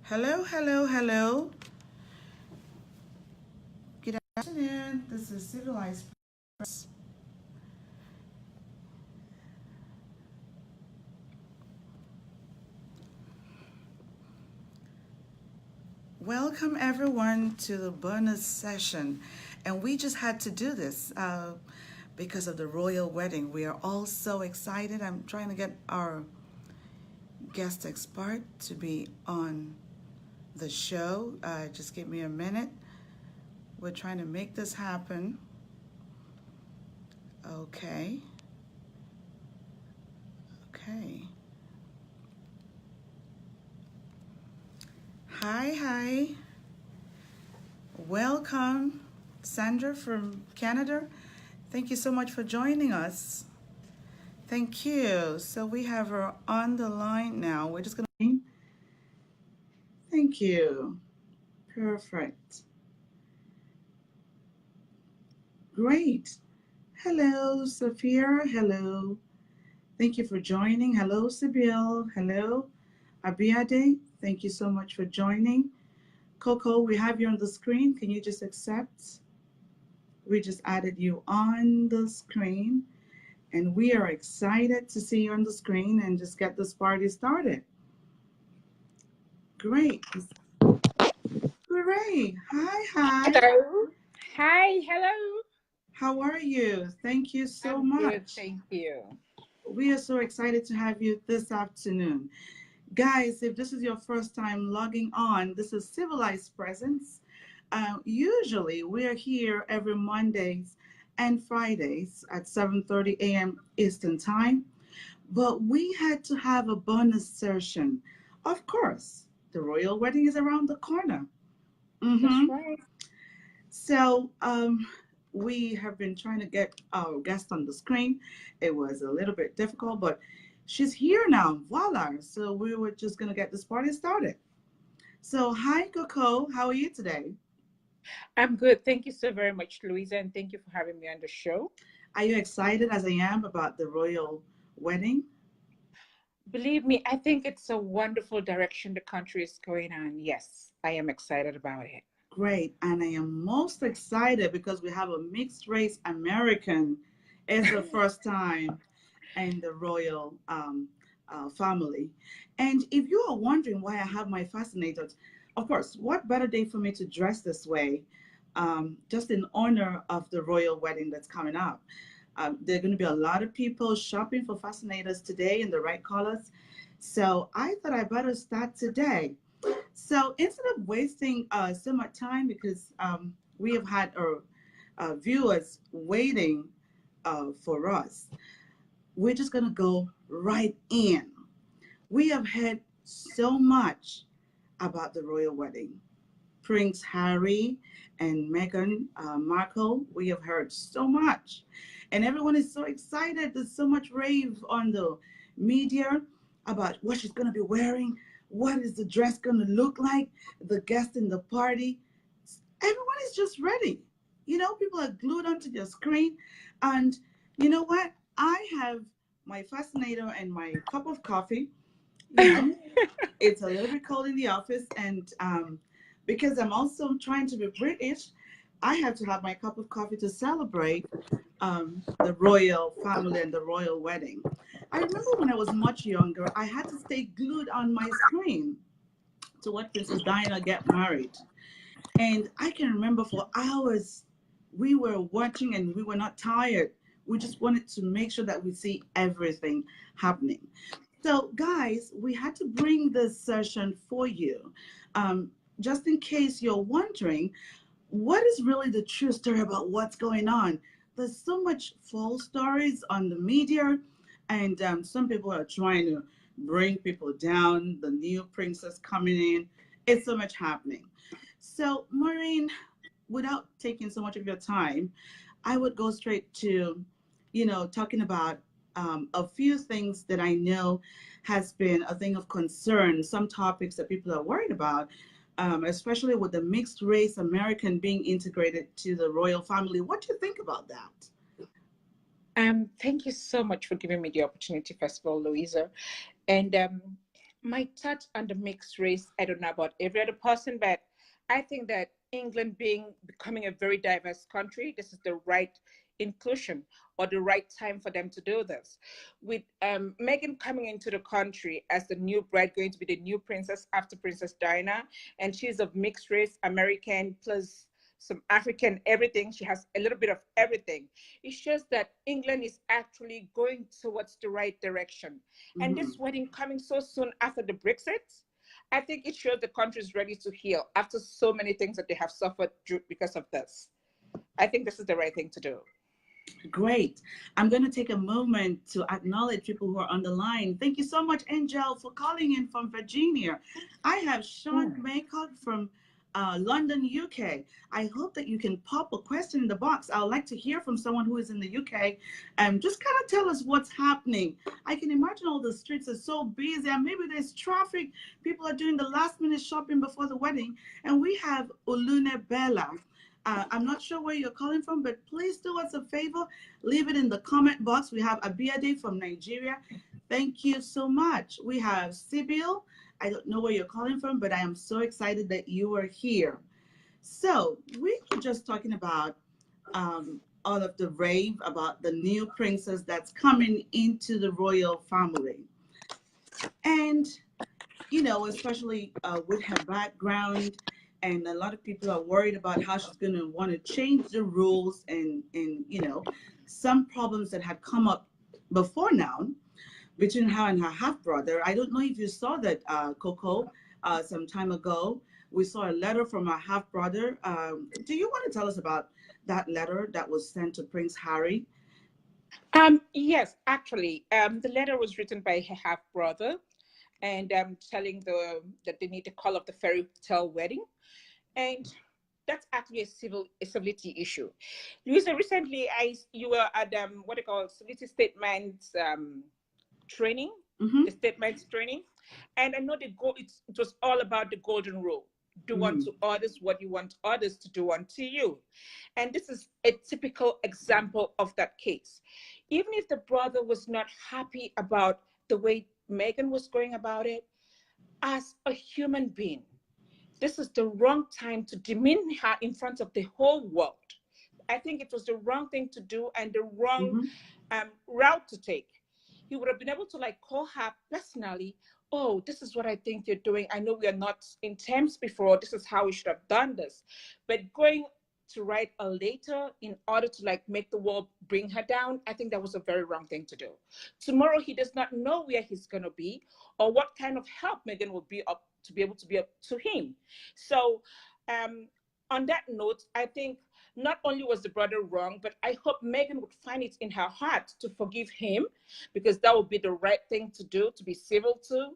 Hello, hello, hello. Good afternoon. This is Civilized. Welcome everyone to the bonus session. And we just had to do this because of the royal wedding. We are all so excited. I'm trying to get our guest expert to be on the show. Just give me a minute. We're trying to make this happen. Okay. Okay. Hi, hi. Welcome, Sandra from Canada. Thank you so much for joining us. Thank you. So we have her on the line now. We're just going to. Thank you. Perfect. Great. Hello, Sophia. Hello. Thank you for joining. Hello, Sibyl. Hello, Abiade. Thank you so much for joining. Coco, we have you on the screen. Can you just accept? We just added you on the screen, and we are excited to see you on the screen and just get this party started. Great. Hooray. Hi, hi. Hello. Hi, hello. How are you? Thank you so I'm good, much. thank you. We are so excited to have you this afternoon. Guys, if this is your first time logging on, this is Civilized Presence. Usually, we are here every Mondays and Fridays at 7:30 a.m. Eastern Time, but we had to have a bonus session. Of course, the royal wedding is around the corner. That's Mm-hmm. right. So, we have been trying to get our guest on the screen. It was a little bit difficult, but she's here now. Voila. So, we were just going to get this party started. So, hi, Coco. How are you today? I'm good. Thank you so very much, Louisa, and thank you for having me on the show. Are you excited as I am about the royal wedding? Believe me, I think it's a wonderful direction the country is going on. Yes, I am excited about it. Great. And I am most excited because we have a mixed race American. It's the first time in the royal family. And if you are wondering why I have my fascinators, of course, what better day for me to dress this way, just in honor of the royal wedding that's coming up. There are going to be a lot of people shopping for fascinators today in the right colors. So I thought I better start today. So instead of wasting so much time, because we have had our viewers waiting for us, we're just going to go right in. We have heard so much about the royal wedding. Prince Harry and Meghan Markle, we have heard so much. And everyone is so excited. There's so much rave on the media about what she's going to be wearing, what is the dress going to look like, the guests in the party. Everyone is just ready. People are glued onto their screen. And you know what? I have my fascinator and my cup of coffee. You know, it's a little bit cold in the office, and because I'm also trying to be British, I have to have my cup of coffee to celebrate the royal family and the royal wedding. I remember when I was much younger, I had to stay glued on my screen to watch Princess Diana get married. And I can remember for hours we were watching and we were not tired. We just wanted to make sure that we see everything happening. So, guys, we had to bring this session for you. Just in case you're wondering, what is really the true story about what's going on? There's so much false stories on the media, and some people are trying to bring people down. The new princess coming in. It's so much happening. So, Maureen, without taking so much of your time, I would go straight to, talking about a few things that I know has been a thing of concern, some topics that people are worried about, especially with the mixed race American being integrated to the royal family. What do you think about that? Thank you so much for giving me the opportunity, first of all, Louisa. And My touch on the mixed race, I don't know about every other person, but I think that England becoming a very diverse country, this is the right inclusion or the right time for them to do this. With Meghan coming into the country as the new bride, going to be the new princess after Princess Diana, and she's of mixed race, American plus some African, everything. She has a little bit of everything. It shows that England is actually going towards the right direction. And Hmm. this wedding coming so soon after the Brexit, I think it shows the country is ready to heal after so many things that they have suffered because of this. I think this is the right thing to do. Great. I'm going to take a moment to acknowledge people who are on the line. Thank you so much, Angel, for calling in from Virginia. I have Sean Mm. Maycock from London, UK. I hope that you can pop a question in the box. I would like to hear from someone who is in the UK and just kind of tell us what's happening. I can imagine all the streets are so busy and maybe there's traffic. People are doing the last minute shopping before the wedding. And we have Olune Bella. I'm not sure where you're calling from, but please do us a favor. Leave it in the comment box. We have Abiade from Nigeria. Thank you so much. We have Sibyl. I don't know where you're calling from, but I am so excited that you are here. So we were just talking about all of the rave about the new princess that's coming into the royal family. And especially with her background. And a lot of people are worried about how she's going to want to change the rules and some problems that had come up before now between her and her half brother. I don't know if you saw that, Coco, some time ago. We saw a letter from her half brother. Do you want to tell us about that letter that was sent to Prince Harry? Yes, actually, the letter was written by her half brother, and telling that they need to call off the fairy tale wedding, and that's actually a civility issue. Louisa, recently you were at what they call civility statements training, Mm-hmm. the statements training, and I know it was all about the golden rule: do Mm-hmm. unto others what you want others to do unto you. And this is a typical example of that case. Even if the brother was not happy about the way Megan was going about it, as a human being, this is the wrong time to demean her in front of the whole world. I think it was the wrong thing to do and the wrong Mm-hmm. route to take. He would have been able to like call her personally. Oh, this is what I think you're doing. I know we are not in terms before. This is how we should have done this. But going to write a letter in order to like make the world bring her down, I think that was a very wrong thing to do. Tomorrow he does not know where he's gonna be or what kind of help Megan will be up to be able to be up to him. So um on that note, I think not only was the brother wrong, but I hope Megan would find it in her heart to forgive him, because that would be the right thing to do, to be civil to,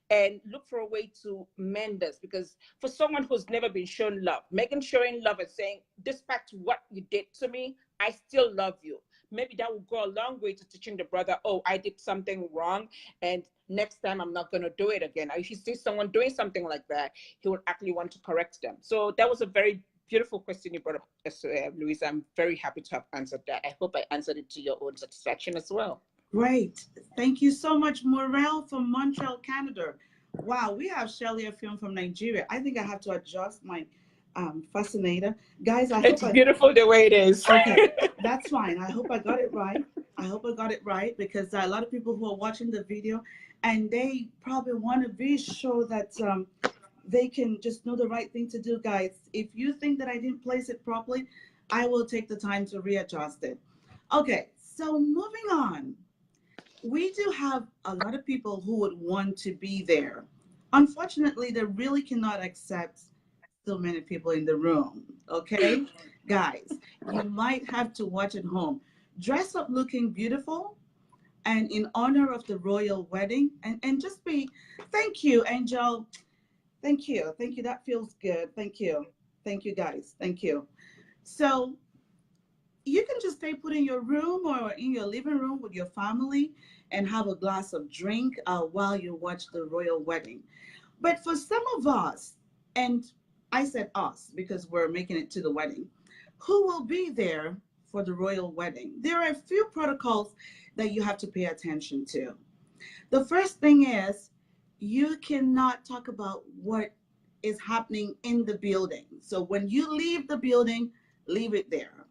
and look for a way to mend this. Because for someone who's never been shown love, Megan showing love and saying, despite what you did to me, I still love you. Maybe that will go a long way to teaching the brother, oh, I did something wrong, and next time I'm not going to do it again. If he sees someone doing something like that, he would actually want to correct them. So that was a very beautiful question you brought up, Louisa. I'm very happy to have answered that. I hope I answered it to your own satisfaction as well. Great. Thank you so much, Morel from Montreal, Canada. Wow, we have Shelly a film from Nigeria. I think I have to adjust my fascinator. Guys, I hope It's I beautiful the way it is. okay, that's fine. I hope I got it right. I hope I got it right because there are a lot of people who are watching the video and they probably want to be sure that they can just know the right thing to do, guys. If you think that I didn't place it properly, I will take the time to readjust it. Okay, so moving on, we do have a lot of people who would want to be there. Unfortunately, they really cannot accept so many people in the room. Okay, guys, you might have to watch at home. Dress up looking beautiful and in honor of the royal wedding, and just be, thank you, Angel. Thank you. Thank you. That feels good. Thank you. Thank you, guys. Thank you. So, you can just stay put in your room or in your living room with your family and have a glass of drink while you watch the royal wedding. But for some of us, and I said us because we're making it to the wedding, who will be there for the royal wedding? There are a few protocols that you have to pay attention to. The first thing is you cannot talk about what is happening in the building. So when you leave the building, leave it there.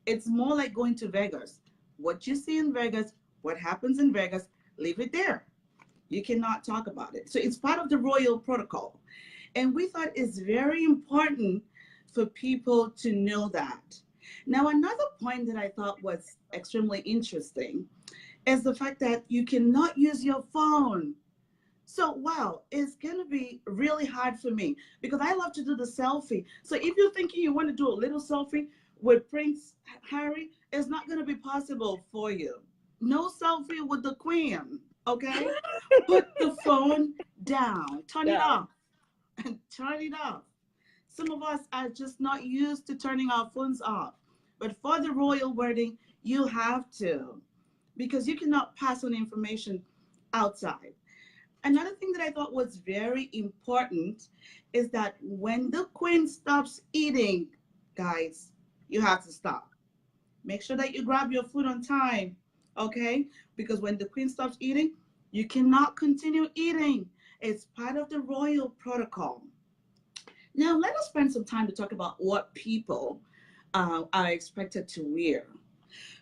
It's more like going to Vegas. What you see in Vegas, what happens in Vegas, leave it there. You cannot talk about it. So it's part of the royal protocol. And we thought it's very important for people to know that. Now, another point that I thought was extremely interesting is the fact that you cannot use your phone. So, wow, it's going to be really hard for me because I love to do the selfie. So, if you're thinking you want to do a little selfie with Prince Harry, it's not going to be possible for you. No selfie with the Queen, okay? Put the phone down, turn it Down. off, and turn it off. Some of us are just not used to turning our phones off. But for the royal wedding, you have to because you cannot pass on information outside. Another thing that I thought was very important is that when the queen stops eating, guys, you have to stop. Make sure that you grab your food on time, okay? Because when the queen stops eating, you cannot continue eating. It's part of the royal protocol. Now, let us spend some time to talk about what people are expected to wear.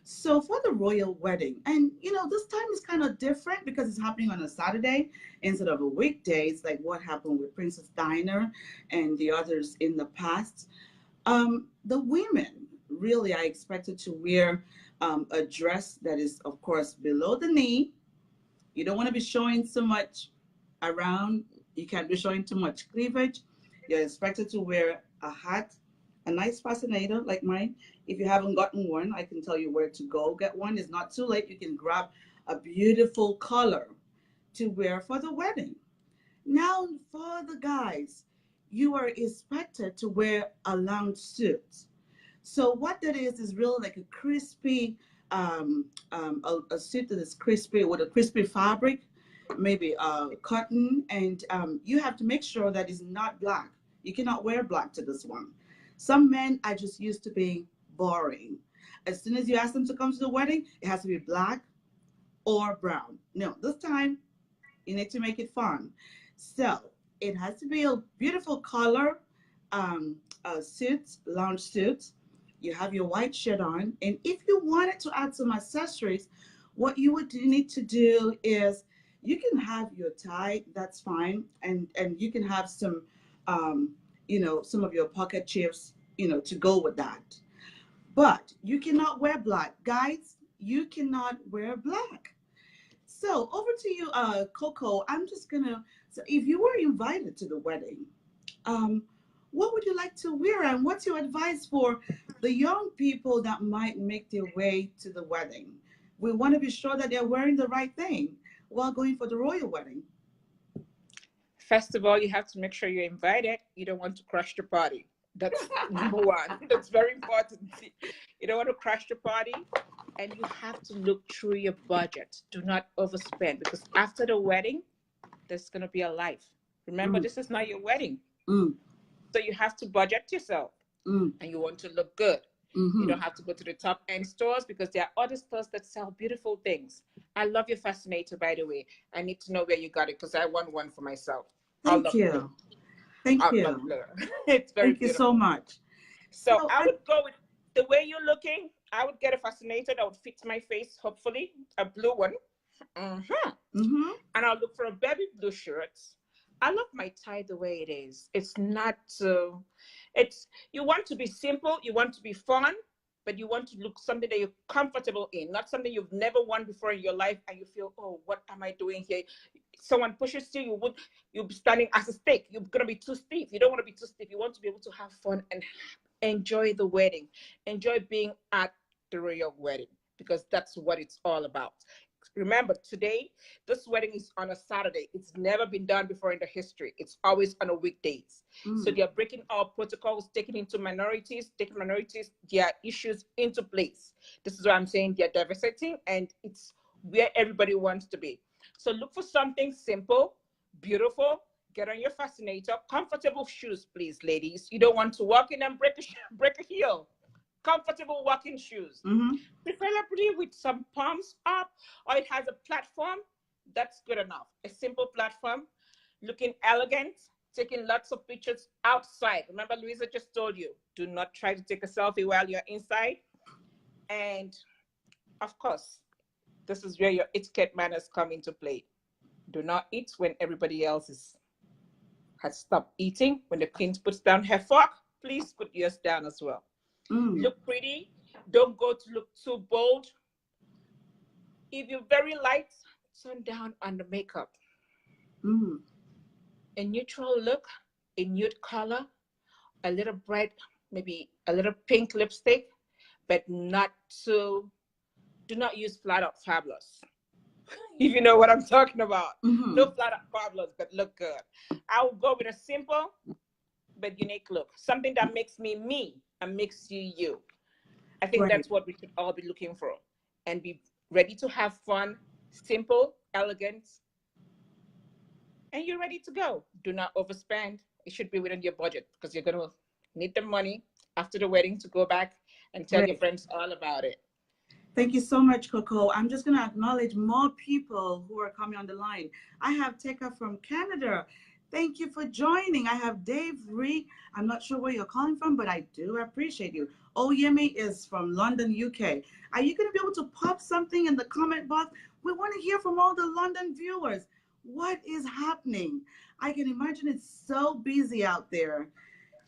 So, for the royal wedding, and this time is kind of different because it's happening on a Saturday instead of a weekday. It's like what happened with Princess Diana and the others in the past. The women really are expected to wear a dress that is, of course, below the knee. You don't want to be showing so much around. You can't be showing too much cleavage. You're expected to wear a hat, a nice fascinator like mine. If you haven't gotten one, I can tell you where to go get one. It's not too late. You can grab a beautiful color to wear for the wedding. Now, for the guys, you are expected to wear a lounge suit. So what that is really like a crispy, a suit that is crispy with a crispy fabric, maybe cotton, and you have to make sure that it's not black. You cannot wear black to this one. Some men are just used to being boring. As soon as you ask them to come to the wedding, it has to be black or brown. No, this time you need to make it fun. So it has to be a beautiful color suit, lounge suit. You have your white shirt on. And if you wanted to add some accessories, what you would need to do is you can have your tie, that's fine. And you can have some, some of your pocket chips, to go with that. But you cannot wear black. Guys, you cannot wear black. So over to you, Coco. I'm just gonna. So if you were invited to the wedding, um, what would you like to wear, and what's your advice for the young people that might make their way to the wedding? We want to be sure that they're wearing the right thing while going for the royal wedding. First of all, you have to make sure you're invited. You don't want to crash the party. That's number one. That's very important. You don't want to crash the party. And you have to look through your budget. Do not overspend because after the wedding, there's going to be a life. Remember, Mm, this is not your wedding. mm, So you have to budget yourself mm, and you want to look good. You mm-hmm. don't have to go to the top end stores because there are other stores that sell beautiful things. I love your fascinator, by the way. I need to know where you got it because I want one for myself. I Thank love blue. you. Thank I love you. blue. It's very Thank you so beautiful. much. So So, I would go with the way you're looking. I would get a fascinator that would fit my face, hopefully, a blue one. Hmm. mm-hmm, And I'll look for a baby blue shirt. I love my tie the way it is. It's not, it's, you want to be simple, you want to be fun, but you want to look something that you're comfortable in, not something you've never worn before in your life and you feel, oh, what am I doing here? Someone pushes you, you'll be standing as a stake. You're going to be too stiff. You don't want to be too stiff. You want to be able to have fun and enjoy the wedding, enjoy being at the royal wedding because that's what it's all about. Remember, today, this wedding is on a Saturday. It's never been done before in the history. It's always on a weekdays. So mm, they're breaking our protocols, taking minorities, their issues into place. This is what I'm saying. They're diversity, and it's where everybody wants to be. So look for something simple, beautiful. Get on your fascinator. Comfortable shoes, please, ladies. You don't want to walk in and break a heel. Comfortable walking shoes, mm-hmm. preferably with some palms up, or it has a platform. That's good enough. A simple platform. looking elegant, taking lots of pictures outside. Remember, Louisa just told you, do not try to take a selfie while you're inside. And of course, this is where your etiquette manners come into play. Do not eat when everybody else has stopped eating. When the queen puts down her fork, please put yours down as well. Mm. Look pretty. Don't go to look too bold. If you're very light, turn down on the makeup. Mm. A neutral look, a nude color, a little bright, maybe a little pink lipstick, but not too, do not use flat out fabulous. If you know what I'm talking about. Mm-hmm. No flat out fabulous, but look good. I will go with a simple but unique look. Something that makes me me and makes you you. I think Right. that's what we should all be looking for and be ready to have fun, simple, elegant, and you're ready to go. Do not overspend. It should be within your budget because you're going to need the money after the wedding to go back and tell your Right. friends all about it. Thank you so much, Coco. I'm just going to acknowledge more people who are coming on the line. I have Teka from Canada. Thank you for joining. I have Dave Reed. I'm not sure where you're calling from, but I do appreciate you. Oyemi is from London, UK. Are you going to be able to pop something in the comment box? We want to hear from all the London viewers. What is happening? I can imagine it's so busy out there.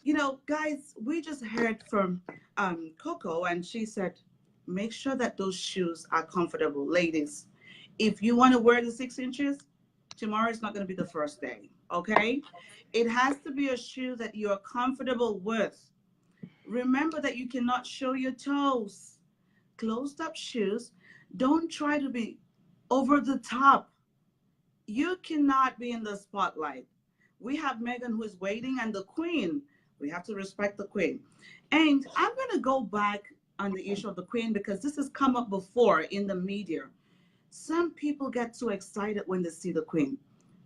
You know, guys, we just heard from Coco, and she said, make sure that those shoes are comfortable. Ladies, if you want to wear the 6 inches, tomorrow is not going to be the first day, okay? It has to be a shoe that you're comfortable with. Remember that you cannot show your toes. Closed up shoes. Don't try to be over the top. You cannot be in the spotlight. We have Megan who is waiting and the queen. We have to respect the queen. And I'm going to go back on the issue of the queen because this has come up before in the media. Some people get too excited when they see the queen.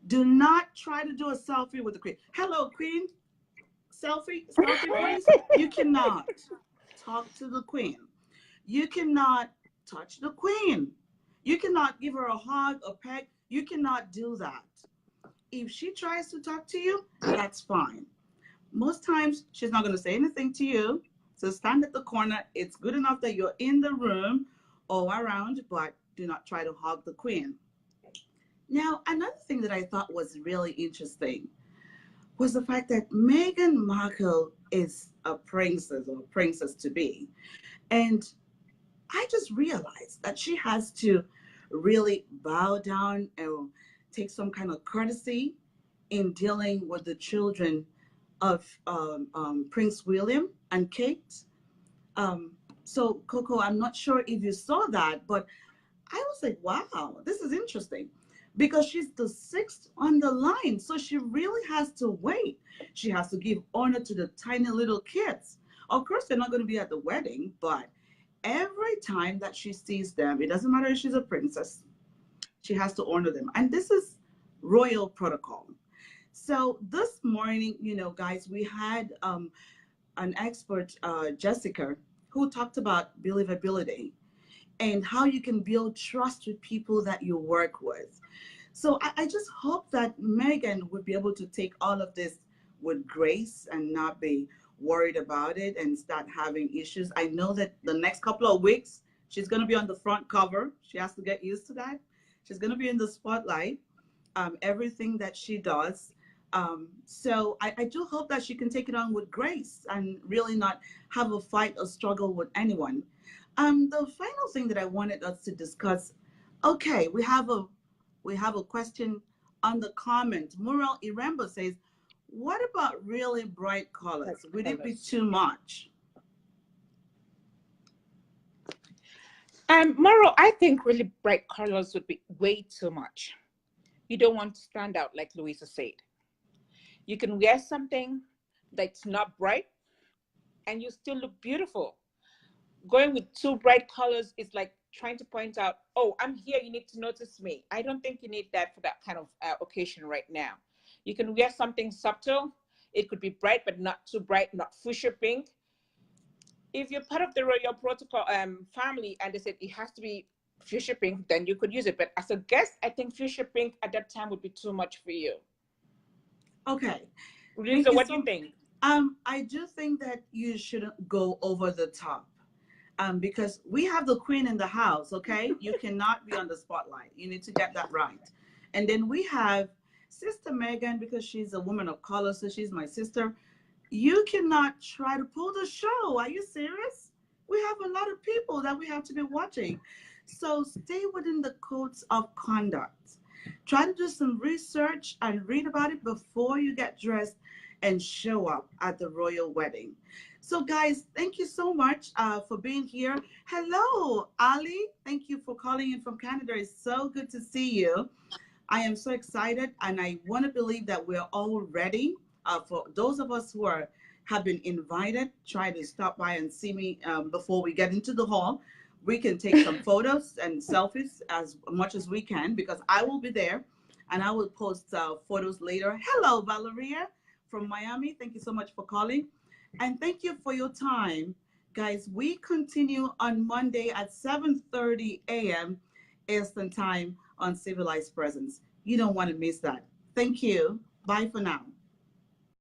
Do not try to do a selfie with the queen. Hello, queen. Selfie, please. You cannot talk to the queen. You cannot touch the queen. You cannot give her a hug, a peck. You cannot do that. If she tries to talk to you, that's fine. Most times, she's not going to say anything to you. So stand at the corner. It's good enough that you're in the room or around, but do not try to hug the queen. Now, another thing that I thought was really interesting was the fact that Meghan Markle is a princess or princess to be. And I just realized that she has to really bow down and take some kind of courtesy in dealing with the children of Prince William and Kate. So, Coco, I'm not sure if you saw that, but I was like, wow, this is interesting because she's the sixth on the line. So she really has to wait. She has to give honor to the tiny little kids. Of course, they're not going to be at the wedding, but every time that she sees them, it doesn't matter if she's a princess, she has to honor them. And this is royal protocol. So this morning, you know, guys, we had an expert, Jessica, who talked about believability and how you can build trust with people that you work with. So I just hope that Megan would be able to take all of this with grace and not be worried about it and start having issues. I know that the next couple of weeks, she's going to be on the front cover. She has to get used to that. She's going to be in the spotlight, everything that she does. So I do hope that she can take it on with grace and really not have a fight or struggle with anyone. The final thing that I wanted us to discuss, okay, we have a question on the comment. Mural Irembo says, what about really bright Like colors? Would it be colors. too much? Moro, I think really bright colors would be way too much. You don't want to stand out, like Louisa said. You can wear something that's not bright and you still look beautiful. Going with too bright colors is like trying to point out, oh, I'm here, you need to notice me. I don't think you need that for that kind of occasion right now. You can wear something subtle. It could be bright, but not too bright, not fuchsia pink. If you're part of the royal protocol family and they said it has to be fuchsia pink, then you could use it. But as a guest, I think fuchsia pink at that time would be too much for you. Okay. Thank Louisa, you what do you so. think? I do think that you shouldn't go over the top. Because we have the queen in the house, okay? You cannot be on the spotlight. You need to get that right. And then we have Sister Megan, because she's a woman of color, so she's my sister. You cannot try to pull the show. Are you serious? We have a lot of people that we have to be watching. So stay within the codes of conduct. Try to do some research and read about it before you get dressed and show up at the royal wedding. So, guys, thank you so much for being here. Hello, Ali. Thank you for calling in from Canada. It's so good to see you. I am so excited, and I want to believe that we're all ready. For those of us who are have been invited, try to stop by and see me before we get into the hall. We can take some photos and selfies as much as we can because I will be there, and I will post photos later. Hello, Valeria from Miami. Thank you so much for calling, and thank you for your time, guys. We continue on Monday at 7:30 a.m. Eastern Time on Civilized Presence. You don't want to miss that. Thank you. Bye for now.